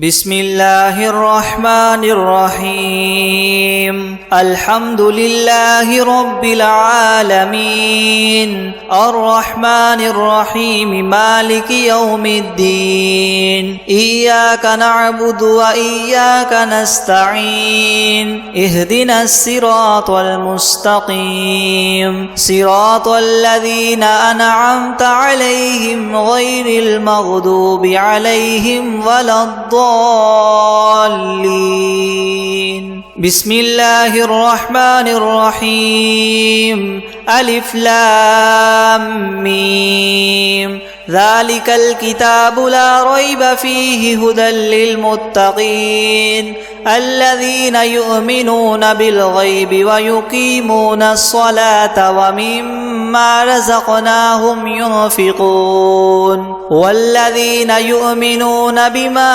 بسم الله الرحمن الرحيم الحمد لله رب العالمين الرحمن الرحيم مالك يوم الدين إياك نعبد وإياك نستعين اهدنا الصراط المستقيم صراط الذين أنعمت عليهم غير المغضوب عليهم ولا الضالين. بسم الله الرحمن الرحيم ألف لام ميم ذلك الكتاب لا ريب فيه هدى للمتقين الذين يؤمنون بالغيب ويقيمون الصلاة ومما رزقناهم ينفقون والذين يؤمنون بما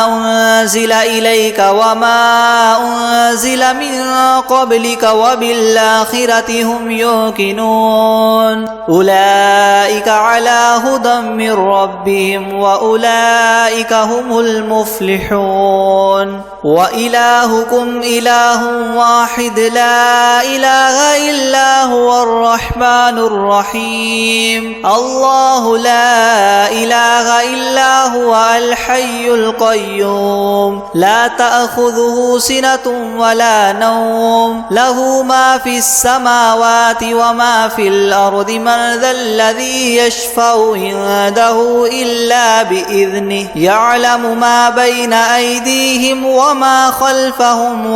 أنزل إليك وما أنزل من قبلك وبالآخرة هم يوقنون أولئك على هدى من ربهم وأولئك هم المفلحون وإلهكم إله واحد لا إله إلا هو الرحمن الرحيم الله لا إله إلا هو الحي القيوم لا تأخذه سنة ولا نوم له ما في السماوات وما في الأرض من ذا الذي يشفع عنده إلا بإذنه يعلم ما بين أيديهم وما خلفهم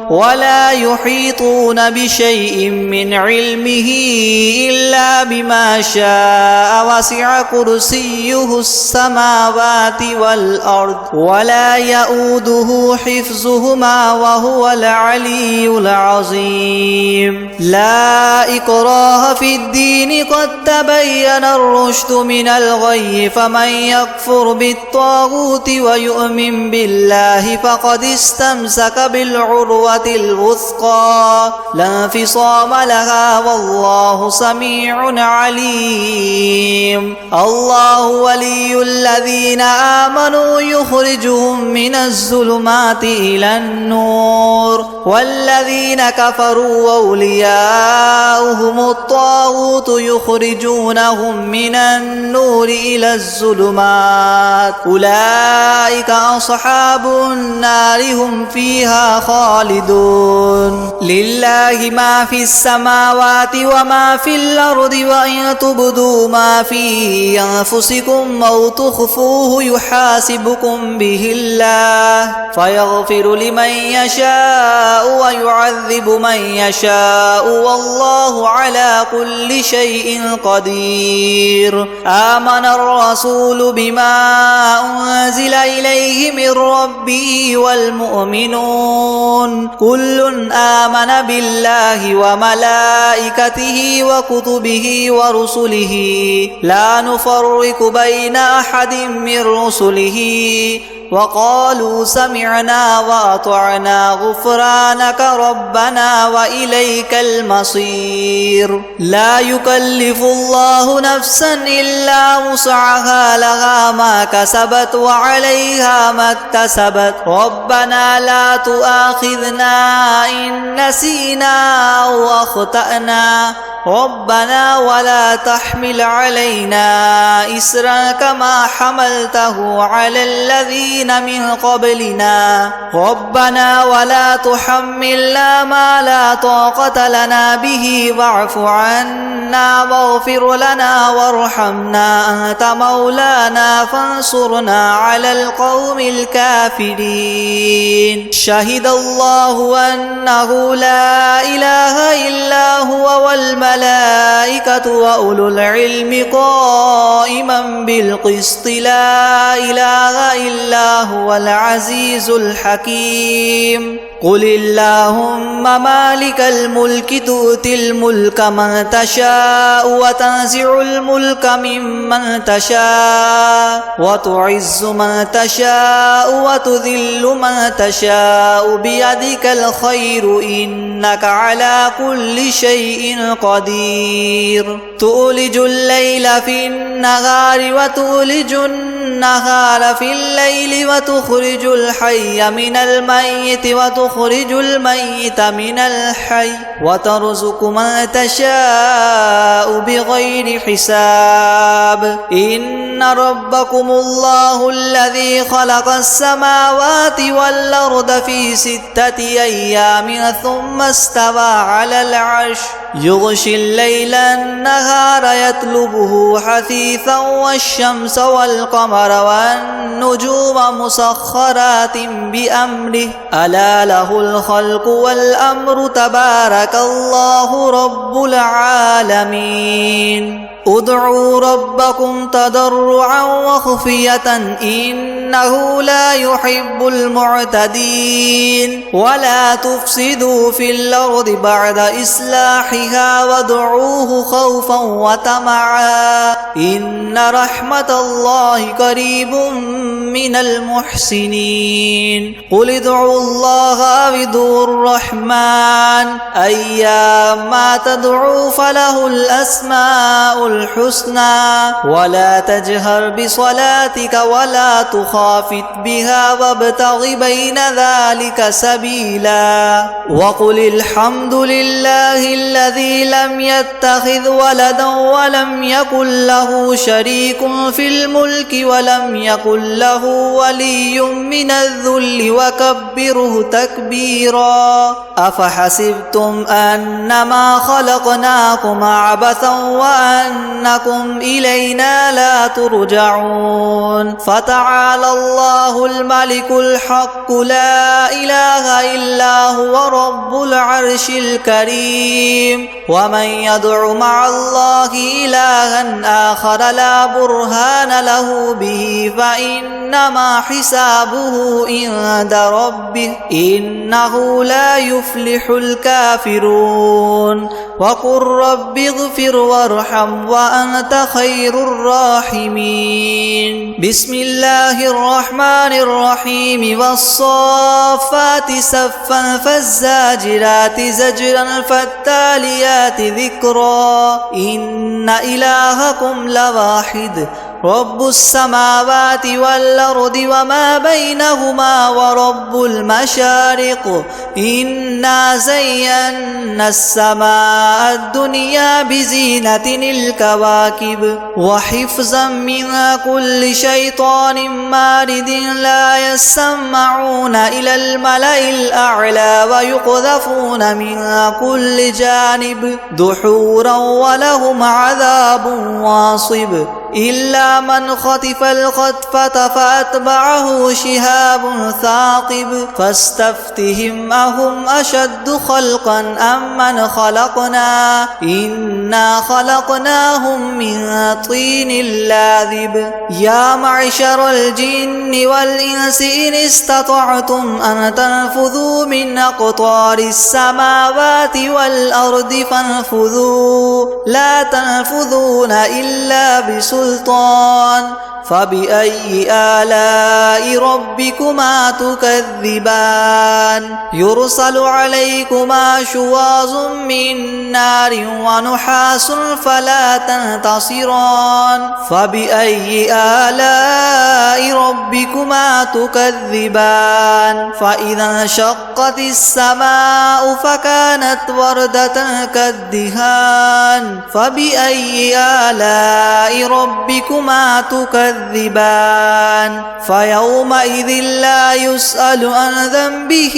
ولا يحيطون بشيء من علمه إلا بما شاء وسع كرسيه السماوات والأرض ولا يؤوده حفظهما وهو العلي العظيم لا إكراه في الدين قد تبين الرشد من الغي فمن يكفر بالطاغوت ويؤمن بالله فقد استمسك بالعروة الوثقى لا انفصام لها والله سميع عليم الله ولي الذين آمنوا يخرجهم من الظلمات إلى النور والذين كفروا أولياؤهم الطاغوت يخرجونهم من النور إلى الظلمات أولئك أصحاب النار هم فيها خالدون لله ما في السماوات وما في الأرض وإن تبدوا ما في أنفسكم أو تخفوه يحاسبكم به الله فيغفر لمن يشاء ويعذب من يشاء والله على كل شيء قدير آمن الرسول بما أنزل إليه من ربه والمؤمنون كل آمن بالله وملائكته وكتبه ورسله لا نفرق بين أحد من رسله وقالوا سمعنا وأطعنا غفرانك ربنا وإليك المصير لا يكلف الله نفسا إلا وسعها لها ما كسبت وعليها ما اكتسبت ربنا لا تؤاخذنا إن نسينا أو أخطأنا ربنا ولا تحمل علينا إسرا كما حملته على الذين من قبلنا ربنا ولا تحملنا ما لا طاقة لنا به واعف عنا واغفر لنا وارحمنا أنت مولانا فانصرنا على القوم الكافرين شهد الله أنه لا إله إلا هو والملائكة وأولو العلم قائما بالقسط لا إله إلا هو العزيز الحكيم قل اللهم مالك الملك تؤتي الملك من تشاء وتنزع الملك ممن تشاء وتعز من تشاء وتذل من تشاء بيدك الخير إنك على كل شيء قدير تولج الليل في النهار وتولج النهار في الليل وتخرج الحي من الميت وتخرج الميت من الحي وترزق من تشاء بغير حساب إن ربكم الله الذي خلق السماوات والأرض في 6 أيام ثم استوى على العرش يغشي الليل النهار يطلبه حثيثا والشمس والقمر والنجوم مسخرات بأمره ألا له الخلق والأمر تبارك الله رب العالمين ادعوا ربكم تضرعا وخفية إنه لا يحب المعتدين ولا تفسدوا في الأرض بعد إصلاحها وادعوه خوفا وطمعا إن رحمة الله قريب من المحسنين قل ادعوا الله أو ادعوا الرحمن أيما تدعوا فله الأسماء الحسنى ولا تجهر بصلاتك ولا تخافت بها وابتغ بين ذلك سبيلا وقل الحمد لله الذي لم يتخذ ولدا ولم يكن له شريك في الملك ولم يكن له ولي من الذل وكبره تكبيرا أفحسبتم أنما خلقناكم عبثا وأنكم إلينا لا ترجعون فتعالى الله الملك الحق لا إله إلا هو رب العرش الكريم ومن يدع مع الله إلها آخر لا برهان له به فإنما حسابه عند ربه إنه لا يفلح الكافرون وقل رب اغفر وارحم وأنت خير الراحمين بسم الله الرحمن الرحيم والصافات صفا فالزاجرات زجرا فالتاليات ذكرا إن إلهكم لواحد رب السماوات والأرض وما بينهما ورب المشارق إنا زينا السماء الدنيا بزينة الكواكب وحفظا من كل شيطان مارد لا يسمعون إلى الملأ الأعلى ويقذفون من كل جانب دحورا ولهم عذاب واصب إلا من خطف الخطفة فأتبعه شهاب ثاقب فاستفتهم أهم أشد خلقا أم من خلقنا إنا خلقناهم من طين لاذب يا معشر الجن والإنس إن استطعتم أن تنفذوا من أقطار السماوات والأرض فانفذوا لا تنفذون إلا بسلطان فبأي آلاء ربكما تكذبان يرسل عليكما شواظ من نار ونحاس فلا تنتصران فبأي آلاء ربكما تكذبان فإذا انشقت السماء فكانت وردة كالدهان فبأي آلاء ربكما تكذبان فيومئذ لا يسأل عن ذنبه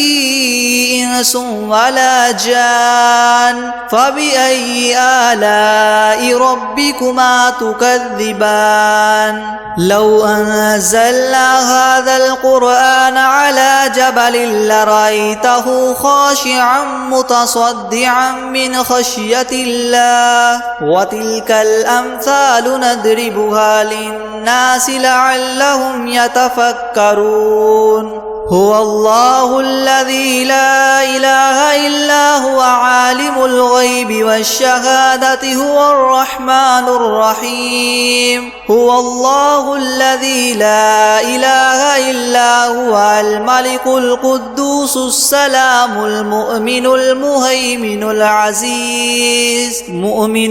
إنس ولا جان فبأي آلاء ربكما تكذبان لو أنزلنا هذا القرآن على جبل لرأيته خاشعا متصدعا من خشية الله وتلك الأمثال نضربها للناس لعلهم يتفكرون هو الله الذي لا إله إلا هو عالم الغيب والشهادة هو الرحمن الرحيم هو الله الذي لا إله إلا هو الملك القدوس السلام المؤمن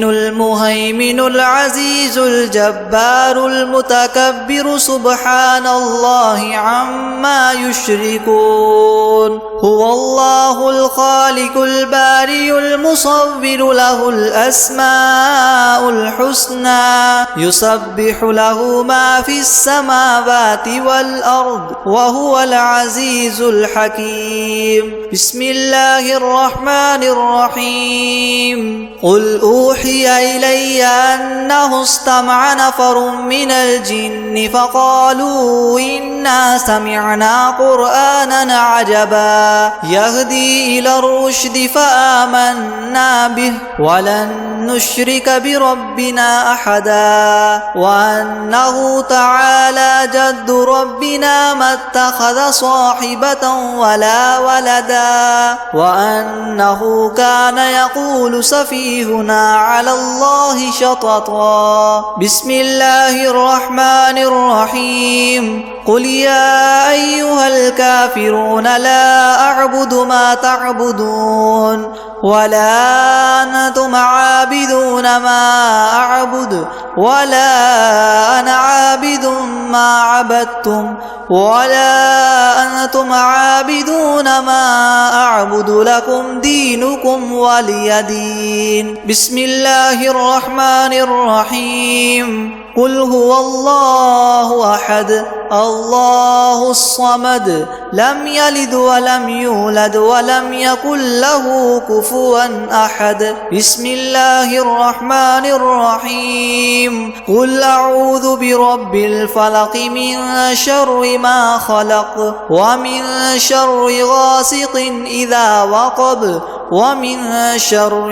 المهيمن العزيز الجبار المتكبر سبحان الله عما يشركون هو الله الخالق البارئ المصور له الأسماء الحسنى يسبح له ما في السماوات والأرض وهو العزيز الحكيم بسم الله الرحمن الرحيم قل أوحي إلي أنه استمع نفر من الجن فقالوا إنا سمعنا قرآنا عجبا يهدي إلى الرشد فآمنا به ولن نشرك بربنا أحدا وأنه تعالى جد ربنا ما اتخذ صاحبة ولا ولدا وأنه كان يقول سفيهنا على الله شططا بسم الله الرحمن الرحيم قل يا أيها الكافرون لا أعبد ما تعبدون ولا أنتم عابدون ما أعبد ولا أنا عابد ما عبدتم ولا أنتم عابدون ما أعبد لكم دينكم ولي دين بسم الله الرحمن الرحيم قل هو الله أحد الله الصمد لم يلد ولم يولد ولم يكن له كفوا أحد بسم الله الرحمن الرحيم قل أعوذ برب الفلق من شر ما خلق ومن شر غاسق إذا وقب ومن شر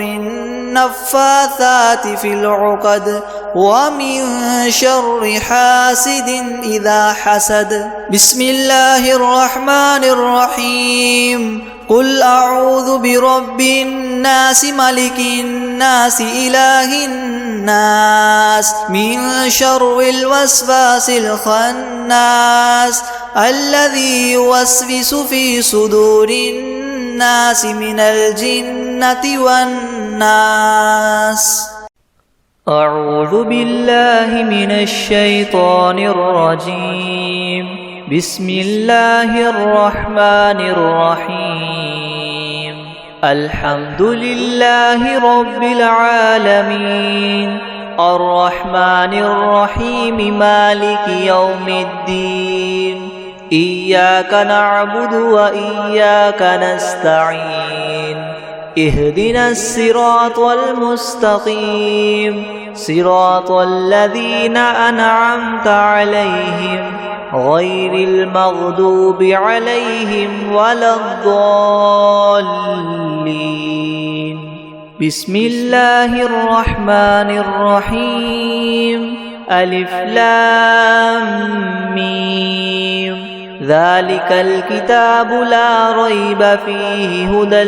النفاثات في العقد ومن شر حاسد إذا حسد بسم الله الرحمن الرحيم قل أعوذ برب الناس ملك الناس إله الناس من شر الوسواس الخناس الذي يوسوس في صدور الناس من الجنة والناس أعوذ بالله من الشيطان الرجيم بسم الله الرحمن الرحيم الحمد لله رب العالمين الرحمن الرحيم مالك يوم الدين إياك نعبد وإياك نستعين اهدنا الصراط المستقيم صراط الذين أنعمت عليهم غير المغضوب عليهم ولا الضالين بسم الله الرحمن الرحيم ألف لام ميم ذلك الكتاب لا ريب فيه هدى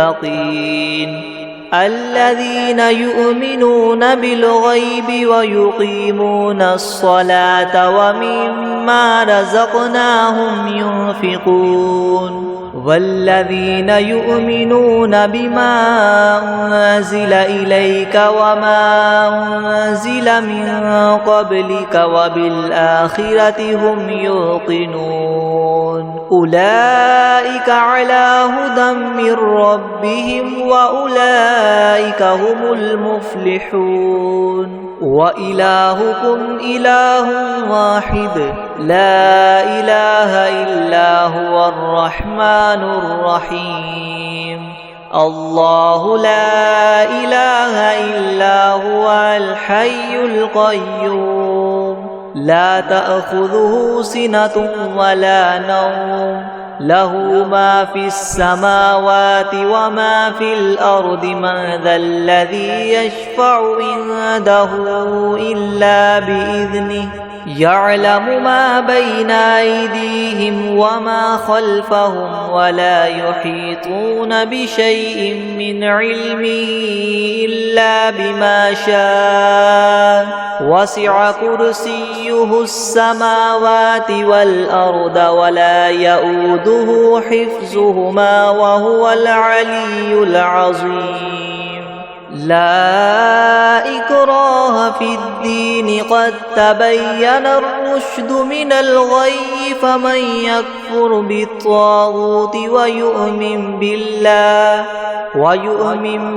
للمتقين الذين يؤمنون بالغيب ويقيمون الصلاة ومما رزقناهم ينفقون والذين يؤمنون بما أنزل إليك وما أنزل من قبلك وبالآخرة هم يوقنون أولئك على هدى من ربهم وأولئك هم المفلحون وإلهكم إله واحد لا إله إلا هو الرحمن الرحيم الله لا إله إلا هو الحي القيوم لا تأخذه سنة ولا نوم له ما في السماوات وما في الأرض من ذا الذي يشفع عنده إلا بإذنه يعلم ما بين أيديهم وما خلفهم ولا يحيطون بشيء من علمه إلا بما شاء وسع كرسيه السماوات والأرض ولا يؤوده حفظهما وهو العلي العظيم لا إكراه في الدين قد تبين الرشد من الغي فمن يكفر بالطاغوت ويؤمن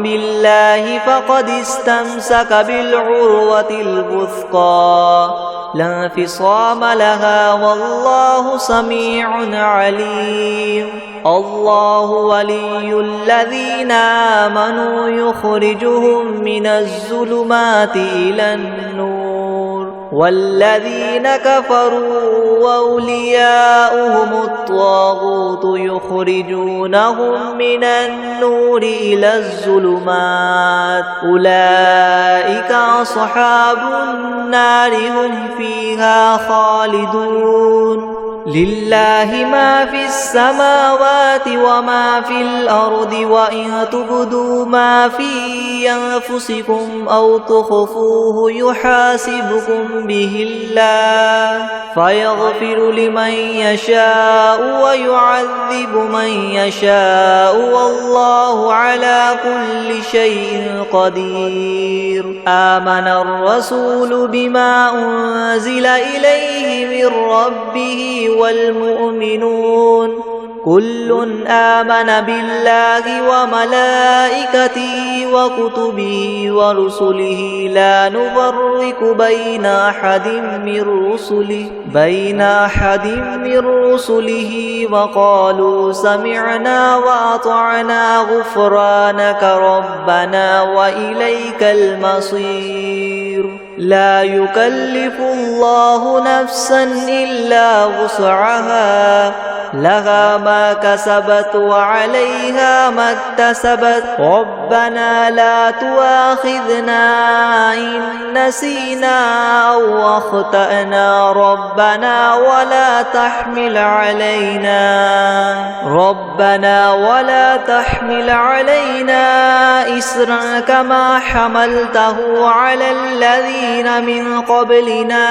بالله فقد استمسك بالعروة الوثقى لا انفصام لها والله سميع عليم الله ولي الذين آمنوا يخرجهم من الظلمات إلى النور والذين كفروا أولياؤهم الطاغوت يخرجونهم من النور إلى الظلمات أولئك أصحاب النار هم فيها خالدون لله ما في السماوات وما في الأرض وإن تبدوا ما في أنفسكم أو تخفوه يحاسبكم به الله فيغفر لمن يشاء ويعذب من يشاء والله على كل شيء قدير آمن الرسول بما أنزل إليه من ربه والمؤمنون كل آمن بالله وملائكته وكتبه ورسله لا نفرق بين أحد من رسله وقالوا سمعنا وأطعنا غفرانك ربنا وإليك المصير لا يكلف الله نفسا إلا وسعها لها ما كسبت وعليها ما اكتسبت ربنا لا تؤاخذنا إن نسينا أو أخطأنا ربنا ولا تحمل علينا إسرا كما حملته على الذين من قبلنا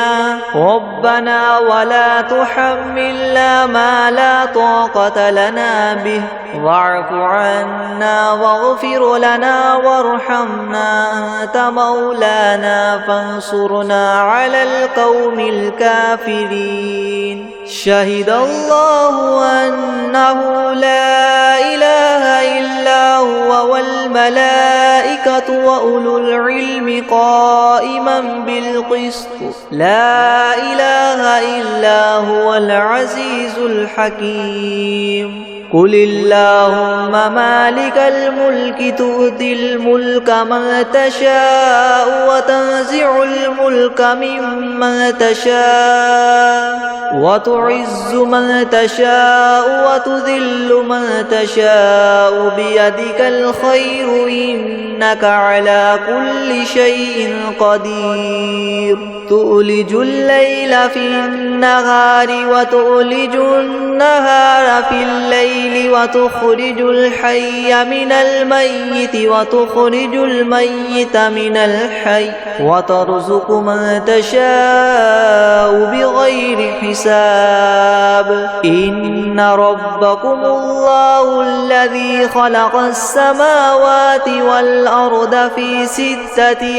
ربنا ولا تحملنا ما لا طاقة لنا به واعف عنا واغفر لنا وارحمنا أنت مولانا فانصرنا على القوم الكافرين شهد الله أنه لا إله إلا هو والملائكة وأولو العلم قائما بالقسط لا إله إلا هو العزيز الحكيم قل اللهم مالك الملك تؤتي الملك من تشاء وتنزع الملك ممن تشاء وتعز من تشاء وتذل من تشاء بيدك الخير إنك على كل شيء قدير تؤلج الليل في النهار وتؤلج النهار في الليل وتخرج الحي من الميت وتخرج الميت من الحي وترزق من تشاء بغير حساب إن ربكم الله الذي خلق السماوات والأرض في 6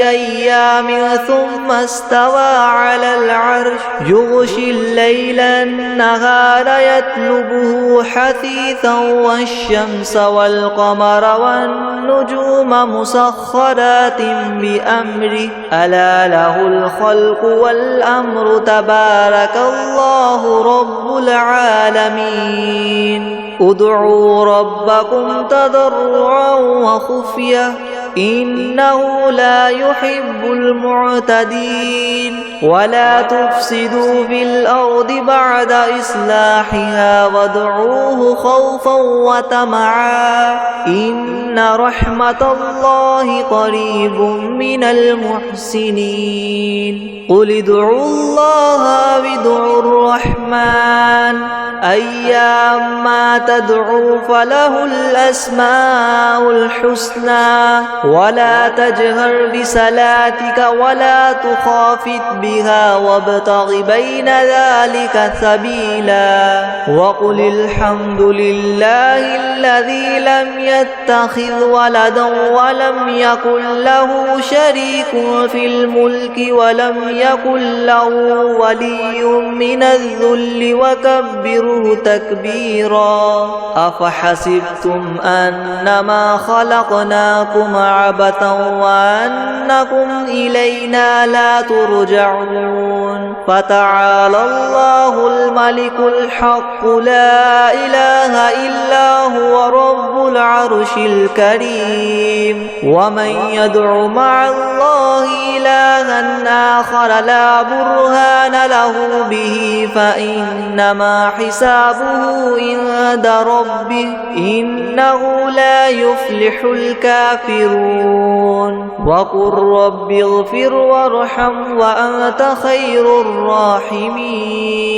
أيام ثم استوى على العرش يغشي الليل النهار يطلبه حثيثا والشمس والقمر والنجوم مسخرات بأمره ألا له الخلق والأمر تبارك الله رب العالمين ادعوا ربكم تضرعا وخفية إنه لا يحب المعتدين ولا تفسدوا في الأرض بعد إصلاحها وادعوه خوفا وطمعا إن رحمة الله قريب من المحسنين قل ادعوا الله أو ادعوا الرحمن أيما تدعوا فله الأسماء الحسنى ولا تجهر بصلاتك ولا تخافت بها وابتغ بين ذلك سبيلا وقل الحمد لله الذي لم يتخذ ولدا ولم يكن له شريك في الملك ولم يكن له ولي من الذل وكبره تكبيرا أفحسبتم أنما خلقناكم عبثا وأنكم إلينا لا ترجعون فتعالى الله الملك الحق لا إله إلا هو رب العرش الكريم ومن يدع مع الله إلها آخر لا برهان له به فإنما حسابه عند ربه إنه لا يفلح الكافرون وقل رب اغفر وارحم وأنت خير الراحمين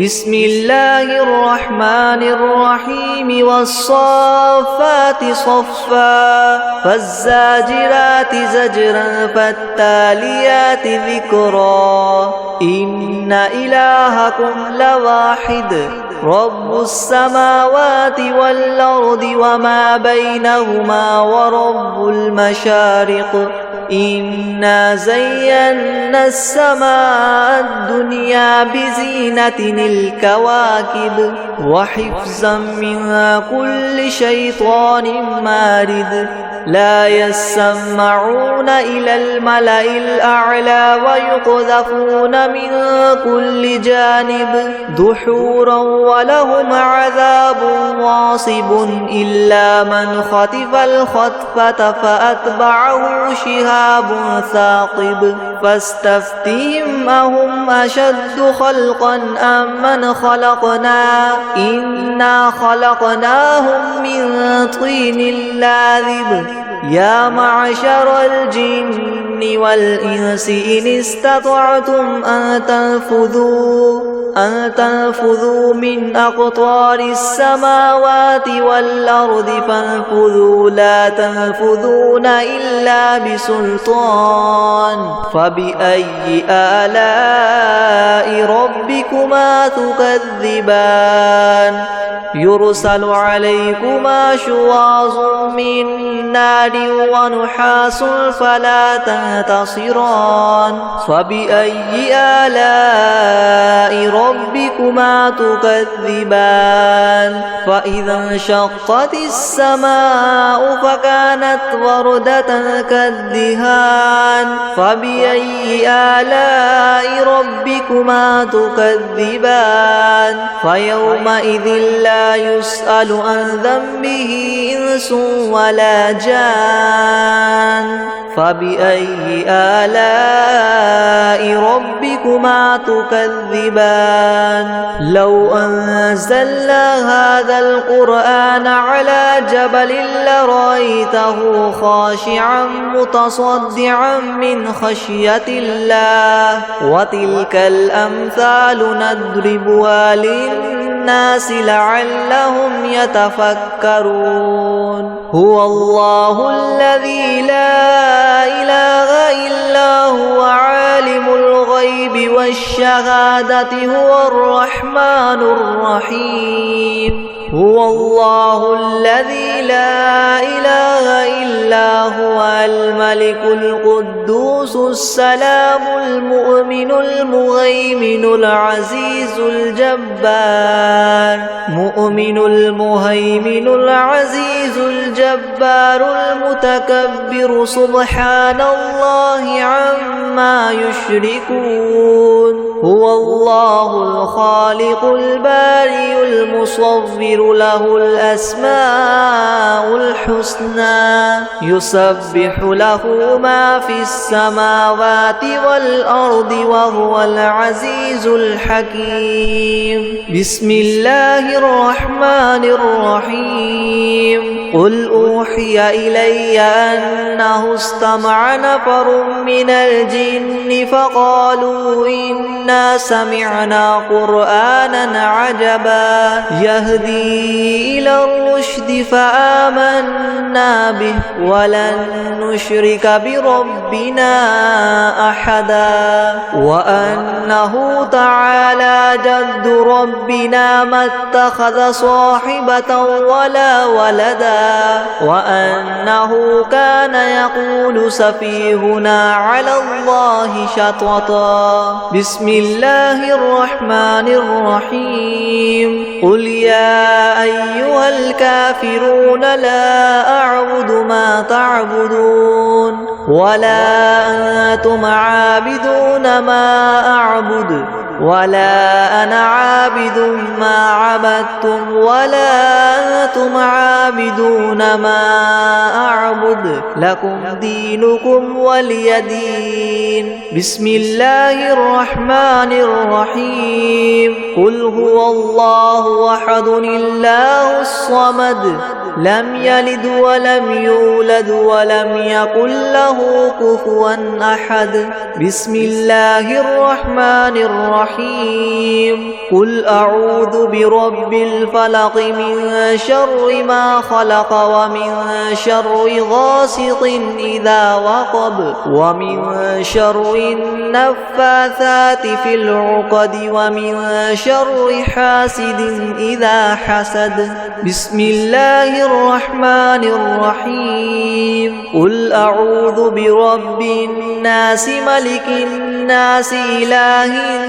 بسم الله الرحمن الرحيم والصافات صفا فالزاجرات زجرا فالتاليات ذكرا إن إلهكم لواحد رب السماوات والأرض وما بينهما ورب المشارق إنا زينا السماء الدنيا بزينة الكواكب وحفظا من كل شيطان مارد لا يسمعون إلى الملأ الأعلى ويقذفون من كل جانب دحورا ولهم عذاب واصب إلا من خطف الخطفة فأتبعه شهاب ثاقب فاستفتهم أهم أشد خلقا أم من خلقنا إنا خلقناهم من طين لاذب يا معشر الجن والإنس إن استطعتم أن تنفذوا من أقطار السماوات والأرض فانفذوا لا تنفذون إلا بسلطان فبأي آلاء ربكما تكذبان يرسل عليكما شواظ من نار ونحاس فلا تنتصران فبأي آلاء ربكما تكذبان فإذا انشقت السماء فكانت وردة كالدهان فبأي آلاء ربكما تكذبان فيومئذ لا يسأل عن ذنبه إنس ولا جان فبأي آلاء ربكما تكذبان لو أنزلنا هذا القرآن على جبل لرأيته خاشعا متصدعا من خشية الله وتلك الأمثال نضربها للناس لعلهم يتفكرون هو الله الذي لا إله إلا هو عالم الغيب والشهادة هو الرحمن الرحيم هو الله الذي لا إله إلا هو الملك القدوس السلام المؤمن المهيمن العزيز الجبار مؤمن المهيمن العزيز الجبار المتكبر سبحان الله عما يشركون هو الله الخالق البارئ المصور له الأسماء الحسنى يسبح له ما في السماوات والأرض وهو العزيز الحكيم بسم الله الرحمن الرحيم قل أوحي إلي أنه استمع نفر من الجن فقالوا إنا سمعنا قرآنا عجبا يهدي إلى الرشد فآمنا به ولن نشرك بربنا أحدا وأنه تعالى جد ربنا ما اتخذ صاحبة ولا ولدا وأنه كان يقول سفيهنا على الله شططا بسم الله الرحمن الرحيم قل يا أيها الكافرون لا أعبد ما تعبدون ولا أنتم عابدون ما أعبد ولا أنا عابد ما عبدتم ولا أنتم عابدون ما أعبد لكم دينكم ولي دين بسم الله الرحمن الرحيم قل هو الله أحد الله الصمد لم يلد ولم يولد ولم يكن له كفوا أحد بسم الله الرحمن الرحيم قل أعوذ برب الفلق من شر ما خلق ومن شر غاسق إذا وقب ومن شر النفاثات في العقد ومن شر حاسد إذا حسد بسم الله الرحمن الرحيم قل أعوذ برب الناس ملك الناس إله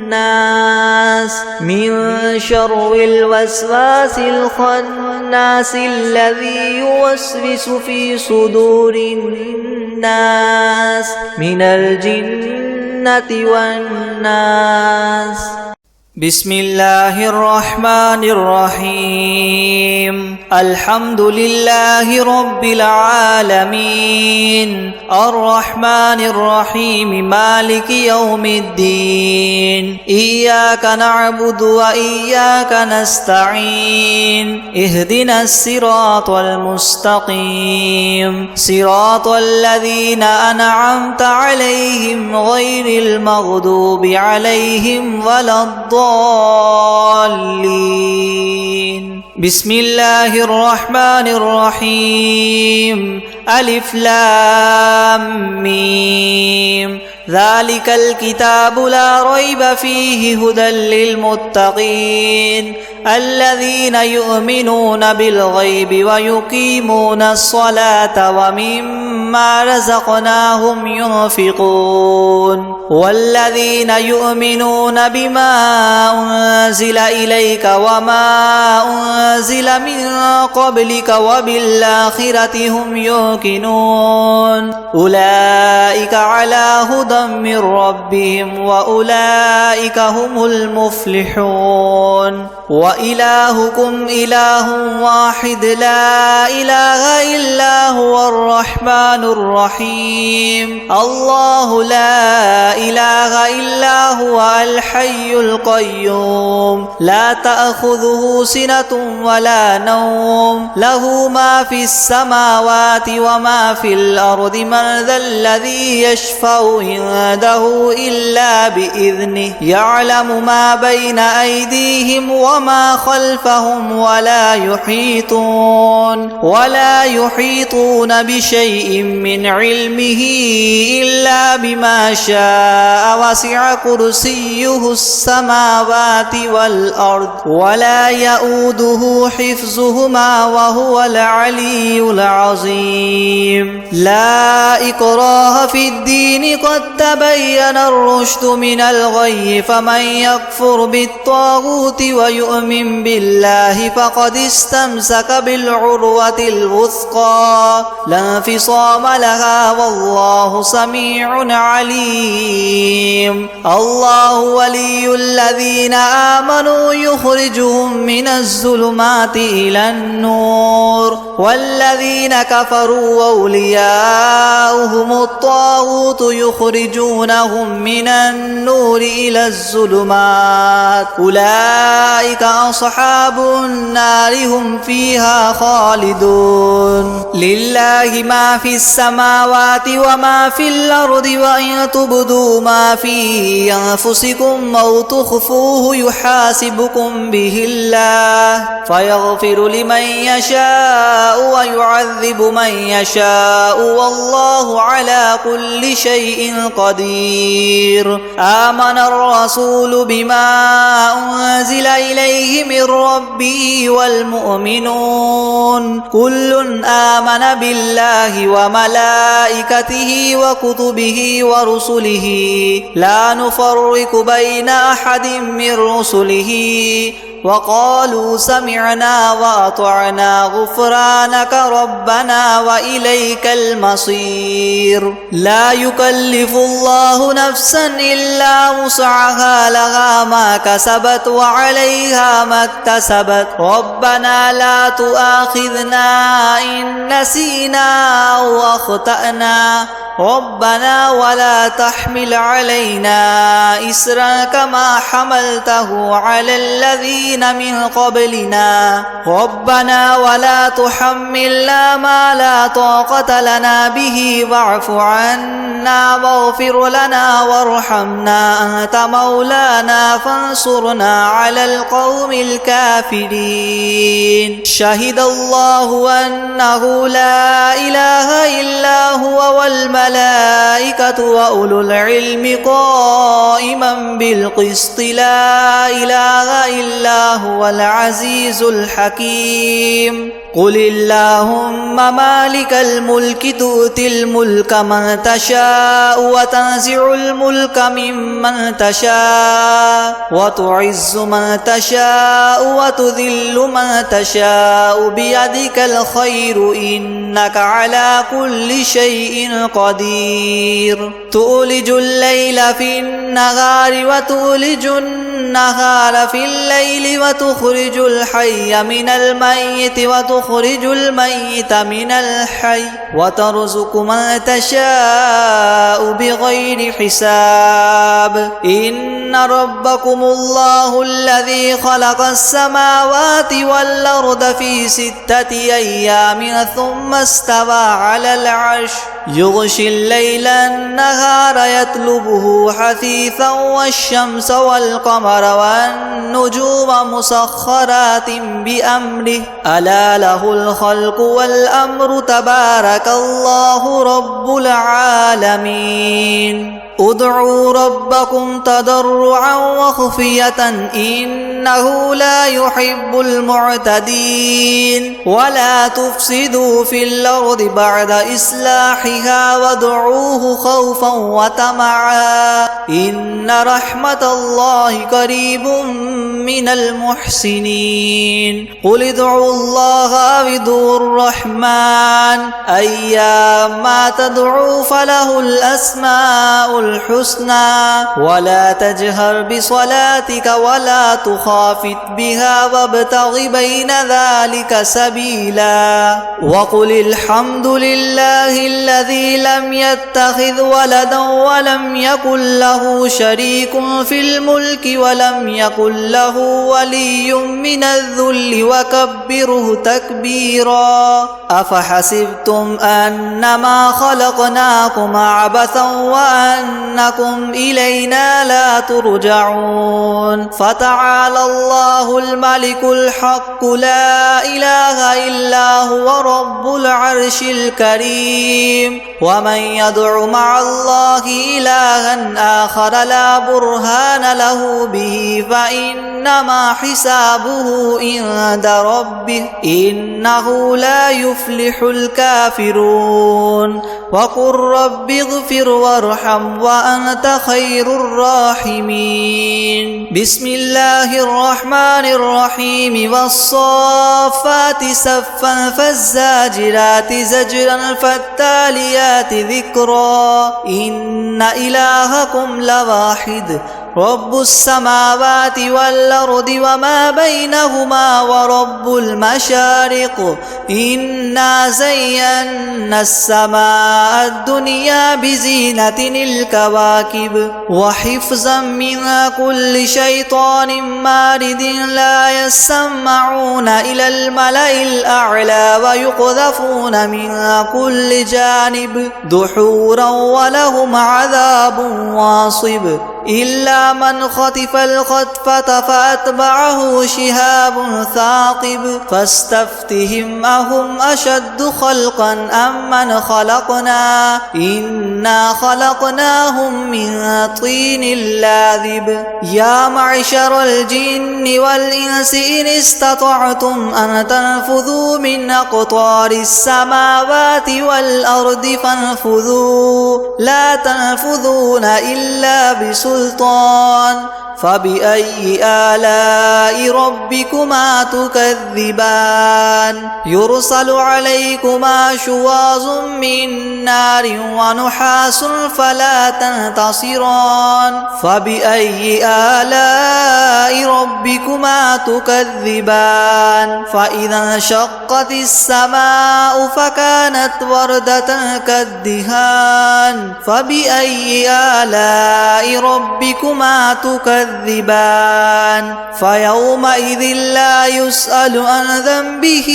الناس من شر الوسواس الخناس الذي يوسوس في صدور الناس من الجنة والناس بسم الله الرحمن الرحيم الحمد لله رب العالمين الرحمن الرحيم مالك يوم الدين إياك نعبد وإياك نستعين اهدنا الصراط المستقيم صراط الذين أنعمت عليهم غير المغضوب عليهم ولا الضالين بسم الله الرحمن الرحيم ألف لام ميم ذلك الكتاب لا ريب فيه هدى للمتقين الذين يؤمنون بالغيب ويقيمون الصلاة ومما رزقناهم ينفقون والذين يؤمنون بما أنزل إليك وما أنزل من قبلك وبالآخرة هم يوقنون أولئك على هدى من ربهم وأولئك هم المفلحون وإلهكم إله واحد لا إله إلا هو الرحمن الرحيم الله لا إله إلا هو الحي القيوم لا تأخذه سنة ولا نوم له ما في السماوات وما في الأرض من ذا الذي يشفع عنده إلا بإذنه يعلم ما بين أيديهم وما خلفهم ولا يحيطون بشيء من علمه إلا بما شاء وسع كرسيه السماوات والأرض ولا يؤوده حفظهما وهو العلي العظيم لا إكراه في الدين قد تبين الرشد من الغي فمن يكفر بالطاغوت ويؤمن بالله فقد استمسك بالعروة الوثقى لا انفصام لها والله سميع عليم حكيم الله ولي الذين آمنوا يخرجهم من الظلمات إلى النور والذين كفروا أولياؤهم الطاغوت يخرجونهم من النور إلى الظلمات أولئك أصحاب النار هم فيها خالدون لله ما في السماوات وما في الأرض وإن تبدوا ما في أنفسكم أو تخفوه يحاسبكم به الله فيغفر لمن يشاء ويعذب من يشاء والله على كل شيء قدير آمن الرسول بما أنزل إليه من ربه والمؤمنون كل آمن بالله وملائكته وكتبه ورسله لا نفرق بين أحد من رسله وقالوا سمعنا وأطعنا غفرانك ربنا وإليك المصير لا يكلف الله نفسا إلا وسعها لها ما كسبت وعليها ما اكتسبت ربنا لا تؤاخذنا إن نسينا أو أخطأنا ربنا ولا تحمل علينا إسرا كما حملته على الذين من قبلنا ربنا ولا تحملنا ما لا طاقة لنا به واعف عنا واغفر لنا وارحمنا أنت مولانا فانصرنا على القوم الكافرين شهد الله أنه لا إله إلا هو والملائكة وأولو العلم قائما بالقسط لا إله إلا هو العزيز الحكيم قل اللهم مالك الملك تؤتي الملك من تشاء وتنزع الملك ممن تشاء وتعز من تشاء وتذل من تشاء بيدك الخير إنك على كل شيء قدير تولج الليل في النهار وتولج النهار في الليل وتخرج الحي من الميت وتخرج الميت من الحي وترزق من تشاء بغير حساب إن ربكم الله الذي خلق السماوات والأرض في 6 أيام ثم استوى على العرش يغشي الليل النهار يطلبه حثيثا والشمس والقمر والنجوم مسخرات بأمره ألا له الخلق والأمر تبارك الله رب العالمين ادعوا ربكم تضرعا وخفية إنه لا يحب المعتدين ولا تفسدوا في الأرض بعد إصلاحها وادعوه خوفا وطمعا إن رحمة الله قريب من المحسنين قل ادعوا الله أو ادعوا الرحمن أيما تدعوا فله الأسماء الحسنى ولا تجهر بصلاتك ولا تخافت بها وابتغ بين ذلك سبيلا وقل الحمد لله الذي لم يتخذ ولدا ولم يكن له شريك في الملك ولم يكن له ولي من الذل وكبره تكبيرا أفحسبتم أنما خلقناكم عبثا وأنكم إلينا لا ترجعون فتعالى الله الملك الحق لا إله إلا هو رب العرش الكريم ومن يدع مع الله إلها آخر لا برهان له به فإنما حسابه عند ربه إنه لا يفلح الكافرون وقل رب اغفر وارحم وأنت خير الراحمين بسم الله الرحمن الرحيم والصافات صفا فالزاجرات زجرا فالتاليات ذكرا إن إلهكم لواحد رب السماوات والأرض وما بينهما ورب المشارق إنا زينا السماء الدنيا بزينة الكواكب وحفظا من كل شيطان مارد لا يسمعون إلى الملأ الأعلى ويقذفون من كل جانب دحورا ولهم عذاب واصب إلا من خطف الخطفة فأتبعه شهاب ثاقب فاستفتهم أهم أشد خلقا أم من خلقنا إنا خلقناهم من طين لاذب يا معشر الجن والإنس إن استطعتم أن تنفذوا من أقطار السماوات والأرض فانفذوا لا تنفذون إلا بسلطان فبأي آلاء ربكما تكذبان يرسل عليكما شواظ من نار ونحاس فلا تنتصران فبأي آلاء ربكما تكذبان فإذا انشقت السماء فكانت وردة كالدهان فبأي آلاء ربكما تكذبان فيومئذ لا يسأل عن ذنبه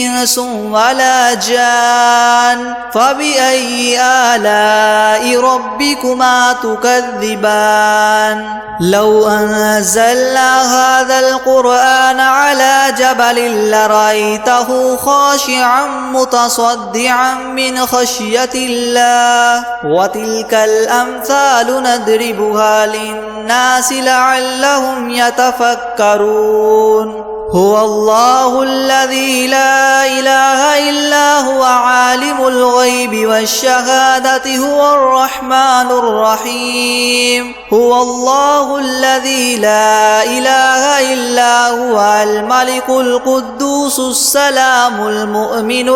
إنس ولا جان فبأي آلاء ربكما تكذبان لو أنزلنا هذا القرآن على جبل لرأيته خاشعا متصدعا من خشية الله وتلك الأمثال نضربها للناس لعلهم يتفكرون هو الله الذي لا إله إلا هو عالم الغيب والشهادة هو الرحمن الرحيم هو الله الذي لا إله إلا هو الملك القدوس السلام المؤمن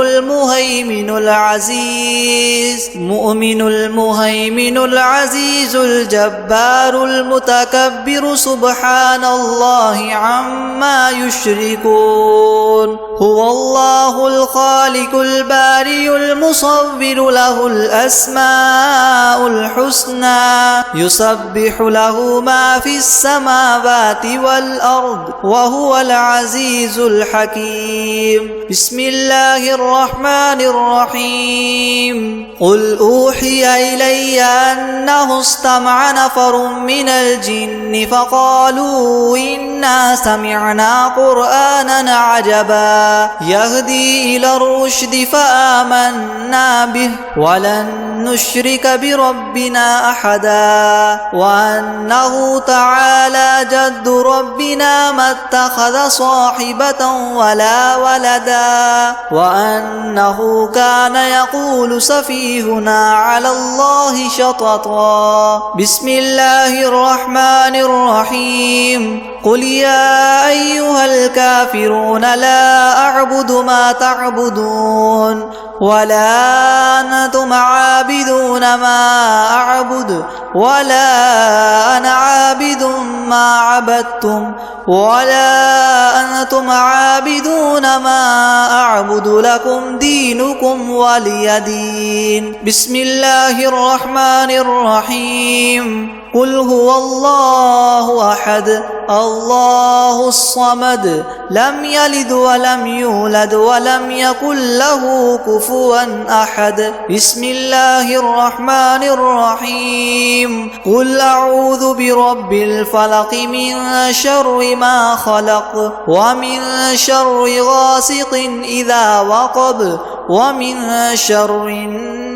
المهيمن العزيز الجبار المتكبر سبحان الله عما يشركون هو الله الخالق البارئ المصور له الأسماء الحسنى يسبح له ما في السماوات والأرض وهو العزيز الحكيم بسم الله الرحمن الرحيم قل أوحي إلي أنه استمع نفر من الجن فقالوا إنا سمعنا قرآنا عجبا يهدي إلى الرشد فآمنا به ولن نشرك بربنا أحدا وأنه تعالى جد ربنا ما اتخذ صاحبة ولا ولدا وأنه كان يقول سفيهنا على الله شططا بسم الله الرحمن الرحيم قل يا أيها الكافرون لا أعبد ما تعبدون ولا أنتم عابدون ما أعبد ولا أنا عابد ما عبدتم ولا أنتم عابدون ما أعبد لكم دينكم ولي دين بسم الله الرحمن الرحيم قل هو الله أحد الله الصمد لم يلد ولم يولد ولم يكن له كفوا أحد بسم الله الرحمن الرحيم قل أعوذ برب الفلق من شر ما خلق ومن شر غاسق إذا وقب ومن شر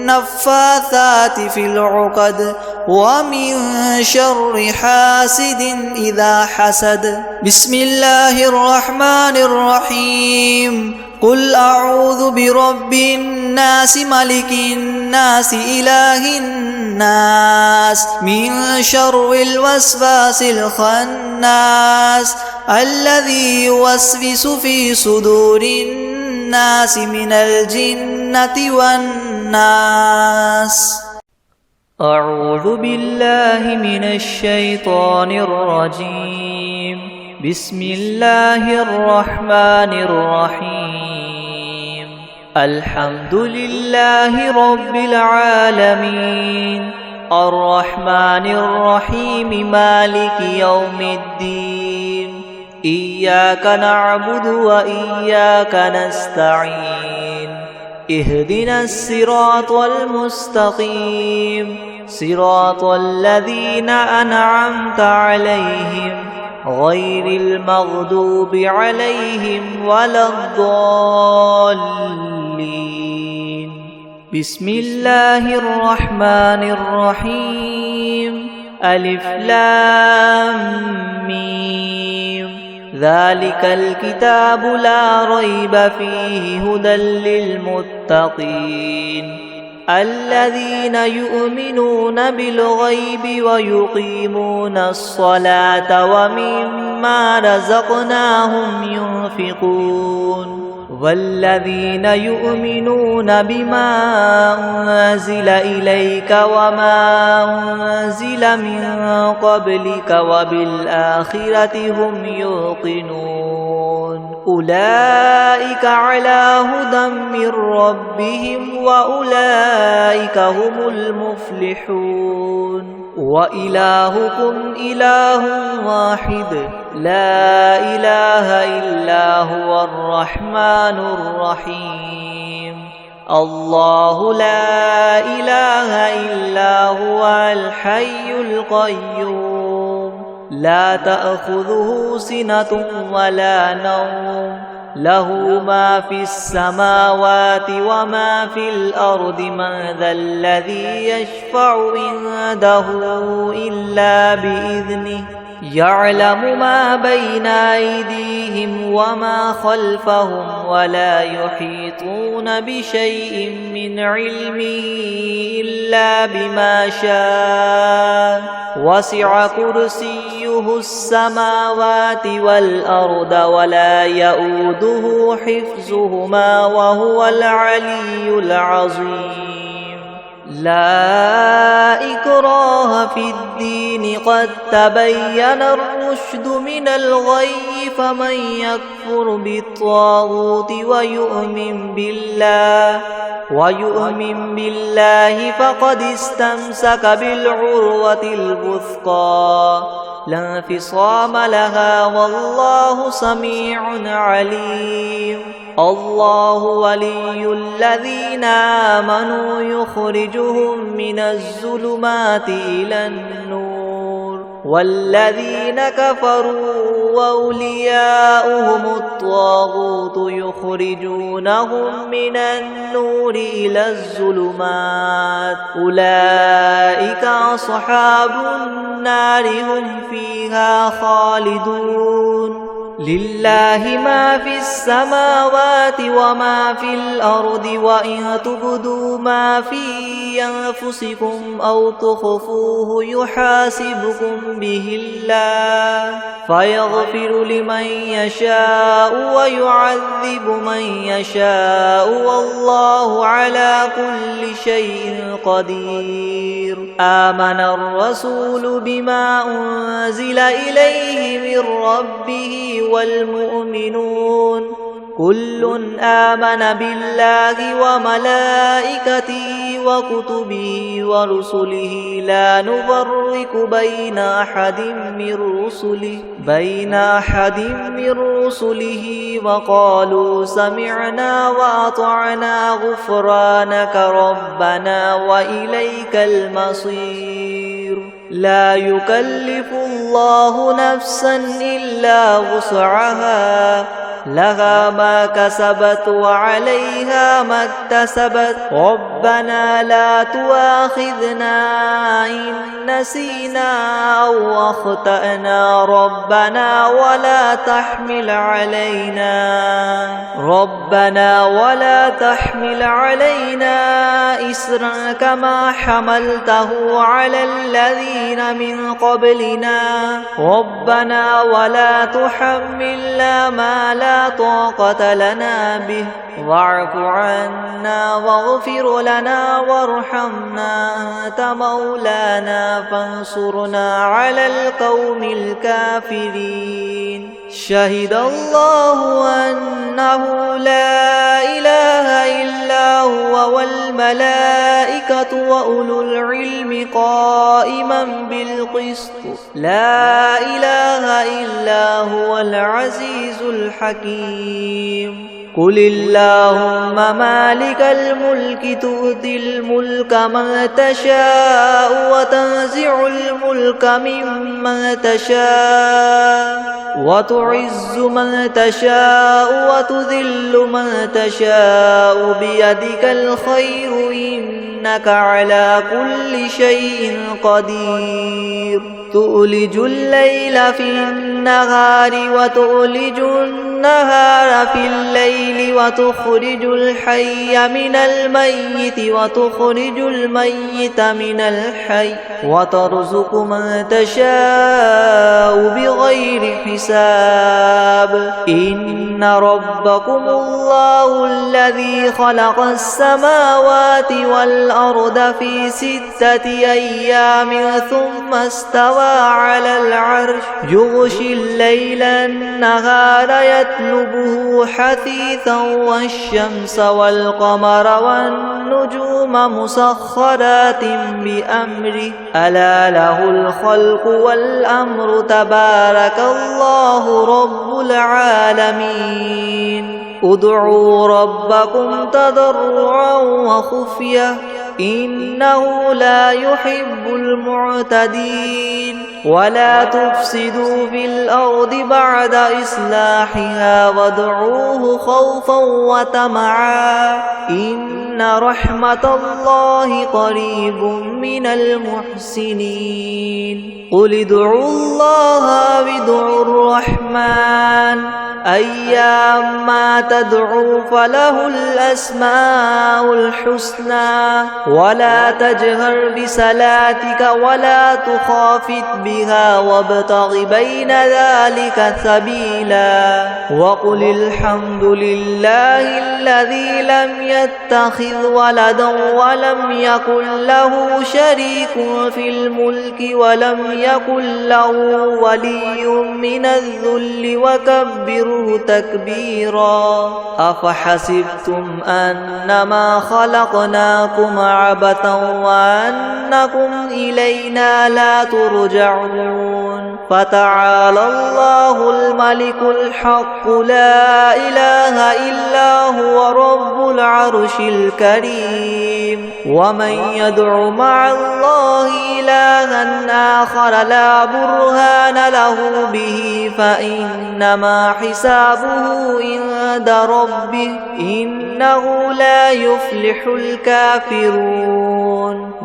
النفاثات في العقد ومن شر حاسد إذا حسد بسم الله الرحمن الرحيم قل أعوذ برب الناس ملك الناس إله الناس الناس من شر الوسواس الخناس الذي يوسوس في صدور الناس من الجنة والناس. أعوذ بالله من الشيطان الرجيم. بسم الله الرحمن الرحيم. الحمد لله رب العالمين الرحمن الرحيم مالك يوم الدين. إياك نعبد وإياك نستعين. اهدنا الصراط المستقيم صراط الذين أنعمت عليهم غير المغضوب عليهم ولا الضالين. بسم الله الرحمن الرحيم. ألف لام ميم. ذلك الكتاب لا ريب فيه هدى للمتقين الذين يؤمنون بالغيب ويقيمون الصلاة ومما رزقناهم ينفقون والذين يؤمنون بما أنزل إليك وما أنزل من قبلك وبالآخرة هم يوقنون. أولئك على هدى من ربهم وأولئك هم المفلحون. وإلهكم إله واحد لا إله إلا هو الرحمن الرحيم. الله لا إله إلا هو الحي القيوم لا تأخذه سنة ولا نوم له ما في السماوات وما في الأرض. من ذا الذي يشفع عنده إلا بإذنه يعلم ما بين أيديهم وما خلفهم ولا يحيطون بشيء من علمه إلا بما شاء. وسع كرسيه السماوات والأرض ولا يؤوده حفظهما وهو العلي العظيم. لا إكراه في الدين قد تبين الرشد من الغي. فمن يكفر بالطاغوت ويؤمن بالله فقد استمسك بالعروة الوثقى لا انفصام لها والله سميع عليم. الله ولي الذين آمنوا يخرجهم من الظلمات إلى النور والذين كفروا وأولياؤهم الطاغوت يخرجونهم من النور إلى الظلمات. أولئك أصحاب النار هم فيها خالدون. لله ما في السماوات وما في الأرض وإن تبدوا ما في أنفسكم أو تخفوه يحاسبكم به الله فيغفر لمن يشاء ويعذب من يشاء والله على كل شيء قدير. آمن الرسول بما أنزل إليه من ربه والمؤمنون كل آمن بالله وملائكته وكتبه ورسله لا نفرق بين أحد من رسله وقالوا سمعنا وأطعنا غفرانك ربنا وإليك المصير. لا يكلف الله نفسا إلا وسعها لها ما كسبت وعليها ما اكتسبت ربنا لا تؤاخذنا إن نسينا أو أخطأنا ربنا ولا تحمل علينا إسرا كما حملته على الذين من قبلنا ربنا ولا تحملنا ما لا طاقة لنا به واعف عنا واغفر لنا وارحمنا أنت مولانا فانصرنا على القوم الكافرين شهد الله أنه لا إله إلا هو والملائكة وأولو العلم قائما بالقسط لا إله إلا هو العزيز الحكيم قل اللهم مالك الملك تؤتي الملك من تشاء وتنزع الملك ممن تشاء وتعز من تشاء وتذل من تشاء بيدك الخير إنك على كل شيء قدير تؤلج الليل في النهار وتؤلج النهار في الليل وتخرج الحي من الميت وتخرج الميت من الحي وترزق من تشاء بغير حساب إن ربكم الله الذي خلق السماوات والأرض في 6 أيام ثم استوى على العرش يغشي الليل النهار يطلبه حثيثا والشمس والقمر والنجوم مسخرات بأمره ألا له الخلق والأمر تبارك الله رب العالمين ادعوا ربكم تضرعا وخفية إنه لا يحب المعتدين ولا تفسدوا في الأرض بعد إصلاحها وادعوه خوفا وطمعا إن رحمة الله قريب من المحسنين قل ادعوا الله وادعوا الرحمن أيما تدعوا فله الأسماء الحسنى ولا تجهر بصلاتك ولا تخافت بها وابتغ بين ذلك سبيلا وقل الحمد لله الذي لم يتخذ ولدا ولم يكن له شريك في الملك ولم يكن له ولي من الذل وكبره تكبيرا أفحسبتم أنما خلقناكم عبثا وأنكم إلينا لا ترجعون فتعالى الله الملك الحق لا إله إلا هو رب العرش الكريم ومن يدع مع الله إلها آخر لا برهان له به فإنما حسابه عند ربه إنه لا يفلح الكافرون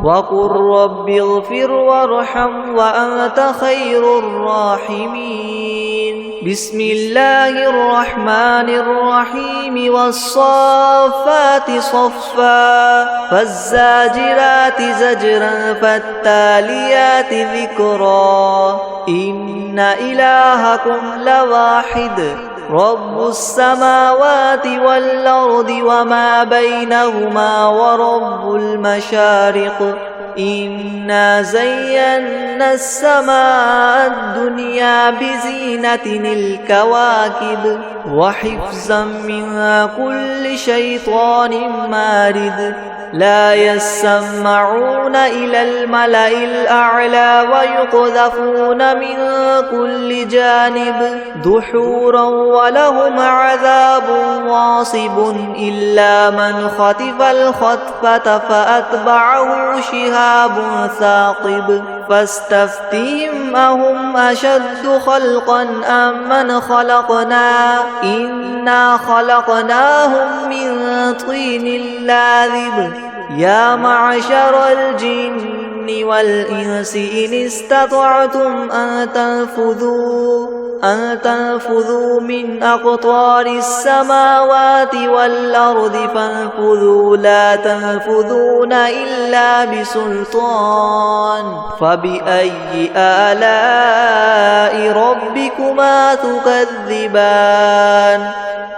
وقل رب اغفر وارحم وأنت خير الراحمين بسم الله الرحمن الرحيم والصافات صفا فالزاجرات زجرا فالتاليات ذكرا إن إلهكم لواحد رب السماوات والأرض وما بينهما ورب المشارق إنا زينا السماء الدنيا بزينة الكواكب وحفظا من كل شيطان مارد لا يسمعون إلى الملأ الأعلى ويقذفون من كل جانب دحورا ولهم عذاب واصب إلا من خطف الخطفة فأتبعه شهاب ثاقب فاستفتهم أهم أشد خلقا أم من خلقنا إنا خلقناهم من طين لازب يا معشر الجن والإنس إن استطعتم أن تنفذوا من أقطار السماوات والأرض فانفذوا لا تنفذون إلا بسلطان فبأي آلاء ربكما تكذبان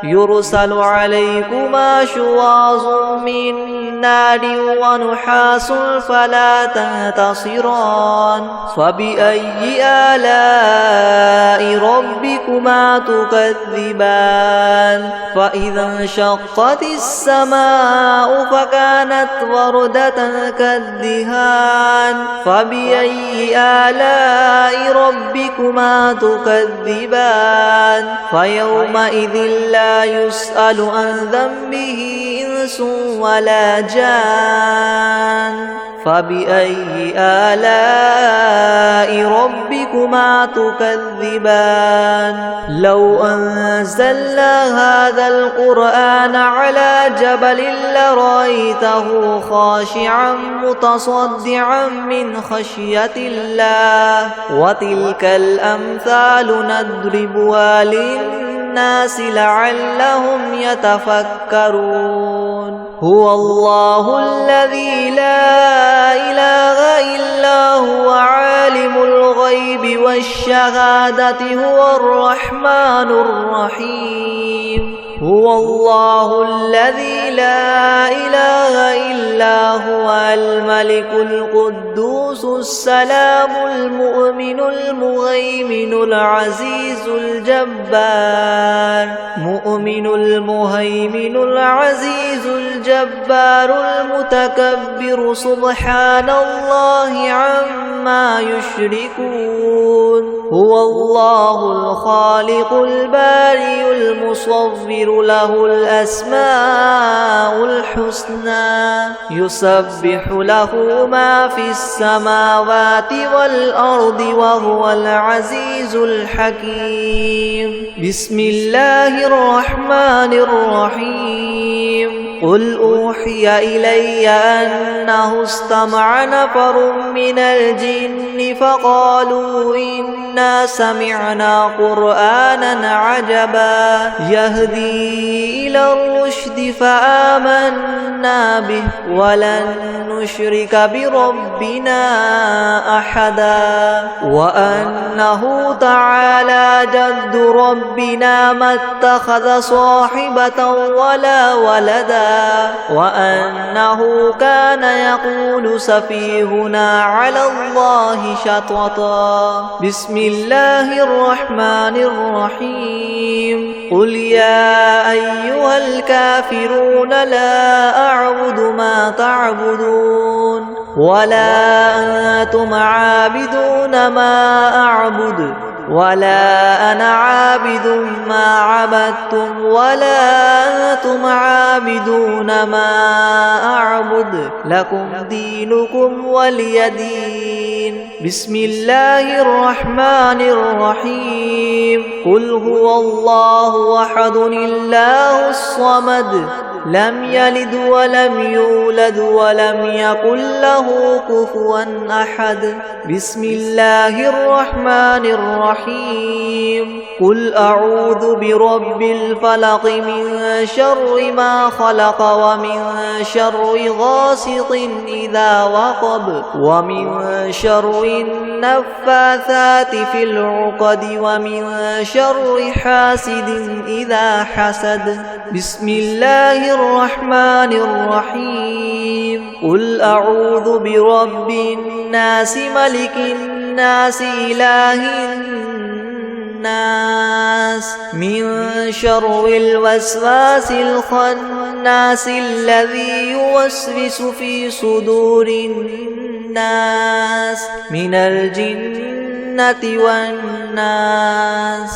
يرسل عليكما شواظ من نار ونحاس فلا تنتصران فبأي آلاء ربكما تكذبان فإذا انشقت السماء فكانت وردة كالدهان فبأي آلاء ربكما تكذبان فيومئذ لا يسأل عن ذنبه إنس ولا جان فبأي آلاء ربكما تكذبان لو أنزلنا هذا القرآن على جبل لرأيته خاشعا متصدعا من خشية الله وتلك الأمثال نضربها للناس لعلهم يتفكرون هو الله الذي لا إله إلا هو عالم الغيب والشهادة هو الرحمن الرحيم هو الله الذي لا إله إلا هو الملك القدوس السلام المؤمن المهيمن العزيز الجبار مؤمن المهيمن العزيز الجبار المتكبر سبحان الله عما يشركون هو الله الخالق البارئ المصور له الأسماء الحسنى يسبح له ما في السماوات والأرض وهو العزيز الحكيم بسم الله الرحمن الرحيم قل أوحي إلي أنه استمع نفر من الجن فقالوا إنا سمعنا قرآنا عجبا يهدي إلى الرشد فآمنا به ولن نشرك بربنا أحدا وأنه تعالى جد ربنا ما اتخذ صاحبة ولا ولدا وأنه كان يقول سفيهنا على الله شططا بسم الله الرحمن الرحيم قل يا أيها الكافرون لا أعبد ما تعبدون ولا أنتم عابدون ما أعبد ولا أنا عابد ما عبدتم ولا أنتم عابدون ما أعبد لكم دينكم ولي دين بسم الله الرحمن الرحيم قل هو الله أحد الله الصمد لم يلد ولم يولد ولم يكن له كفوا أحد بسم الله الرحمن الرحيم قل أعوذ برب الفلق من شر ما خلق ومن شر غاسق إذا وقب ومن شر النفاثات في العقد ومن شر حاسد إذا حسد بسم الله الرحمن الرحيم قل أعوذ برب الناس ملك الناس إله الناس من شر الوسواس الخناس الذي يوسوس في صدور الناس من الجنة والناس